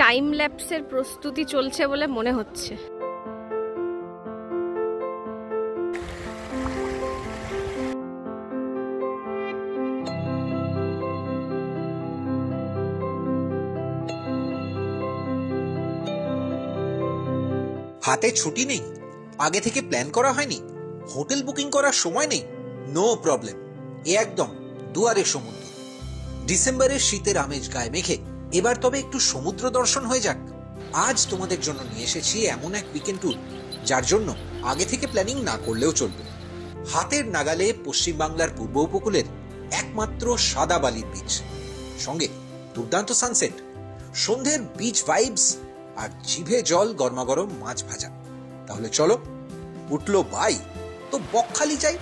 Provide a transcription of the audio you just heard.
Time ল্যাপসের প্রস্তুতি চলছে বলে মনে হচ্ছে। হাতে ছুটি নেই, আগে থেকে প্ল্যান করা হয়নি, হোটেল বুকিং করার সময় নেই, নো প্রবলেম। এ একদম দুয়ারে সমুদ্র। ডিসেম্বরের শীতের আমেজ গায়ে মেখে এবার তবে একটু সমুদ্র দর্শন হয়ে যাক। আজ তোমাদের জন্য নিয়ে এসেছি এমন এক উইকেন্ড ট্যুর যার জন্য আগে থেকে প্ল্যানিং না করলেও চলবে। হাতের নাগালে পশ্চিমবাংলার পূর্ব উপকূলের একমাত্র সাদা বালির বিচ, সঙ্গে দুর্দান্ত সানসেট, সন্ধ্যের বিচ ভাইবস আর জিভে জল গরমাগরম মাছ ভাজা। তাহলে চলো, উঠলো বাই তো বকখালি যাই।